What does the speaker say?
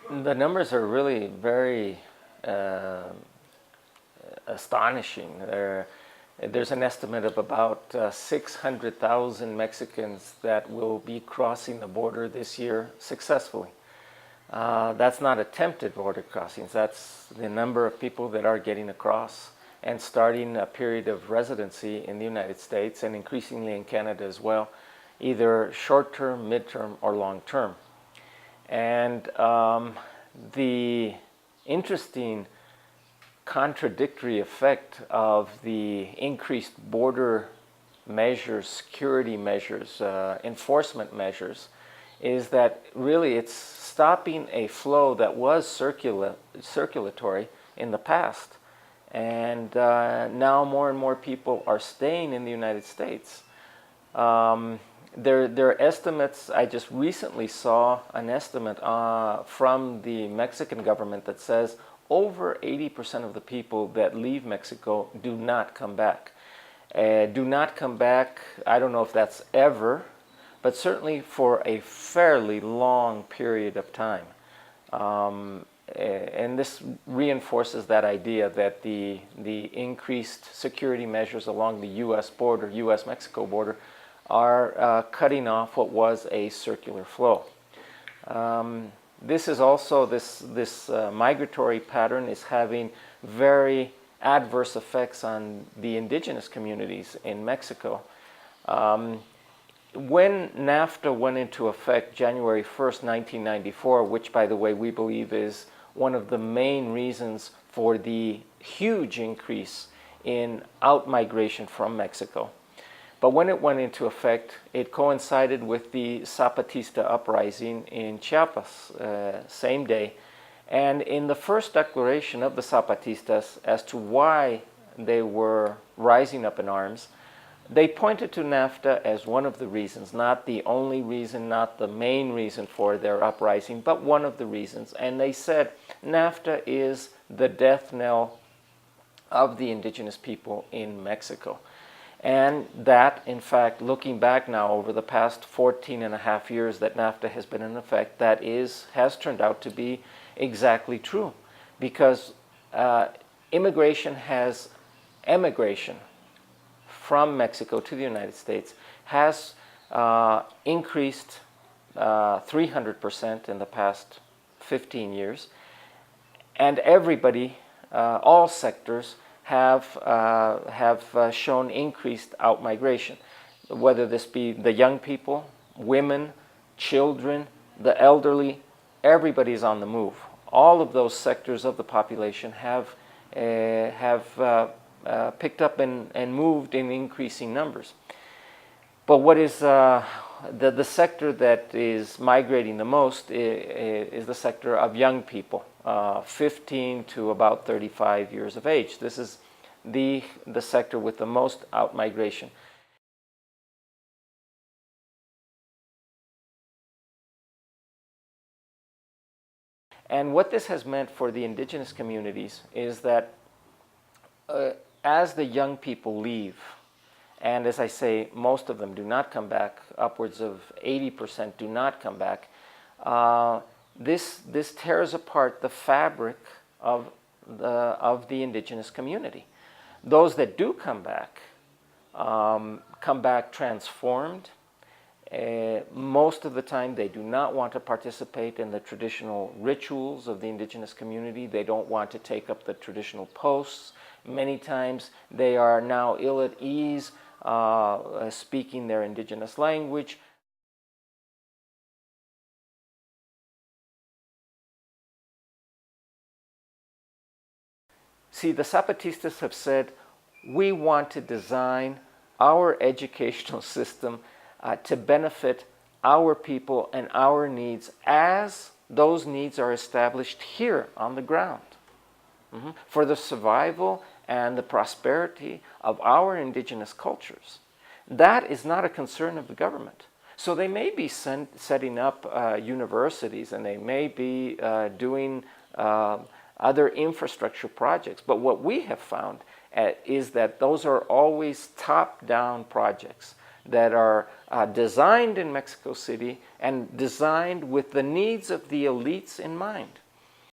The numbers are really very uh, astonishing. There's an estimate of about 600,000 Mexicans that will be crossing the border this year successfully. That's not attempted border crossings. That's the number of people that are getting across and starting a period of residency in the United States and increasingly in Canada as well, either short-term, mid-term, or long-term. And the interesting contradictory effect of the increased border measures, security measures, enforcement measures, is that really it's stopping a flow that was circulatory in the past. And now more and more people are staying in the United States. There are estimates. I just recently saw an estimate from the Mexican government that says over 80% of the people that leave Mexico do not come back. Do not come back, I don't know if that's ever, but certainly for a fairly long period of time. And this reinforces that idea that the increased security measures along the U.S. border, U.S.-Mexico border, are cutting off what was a circular flow. This is also, this migratory pattern is having very adverse effects on the indigenous communities in Mexico. When NAFTA went into effect January 1st, 1994, which by the way we believe is one of the main reasons for the huge increase in out-migration from Mexico. But when it went into effect, it coincided with the Zapatista uprising in Chiapas, same day. And in the first declaration of the Zapatistas as to why they were rising up in arms, they pointed to NAFTA as one of the reasons, not the only reason, not the main reason for their uprising, but one of the reasons. And they said NAFTA is the death knell of the indigenous people in Mexico. And that, in fact, looking back now over the past 14 and a half years that NAFTA has been in effect, that has turned out to be exactly true. Because emigration from Mexico to the United States has increased 300% in the past 15 years. And everybody, all sectors, have shown increased out-migration, whether this be the young people, women, children, the elderly, everybody's on the move. All of those sectors of the population have picked up and moved in increasing numbers. But what is the sector that is migrating the most is the sector of young people, 15 to about 35 years of age. This is the sector with the most out-migration. And what this has meant for the indigenous communities is that as the young people leave, and as I say, most of them do not come back, upwards of 80% do not come back, this tears apart the fabric of the indigenous community. Those that do come back transformed. Most of the time they do not want to participate in the traditional rituals of the indigenous community. They don't want to take up the traditional posts. Many times they are now ill at ease speaking their indigenous language. See, the Zapatistas have said, we want to design our educational system to benefit our people and our needs as those needs are established here on the ground. For the survival and the prosperity of our indigenous cultures. That is not a concern of the government. So they may be setting up universities, and they may be doing other infrastructure projects. But what we have found is that those are always top-down projects. that are designed in Mexico City and designed with the needs of the elites in mind.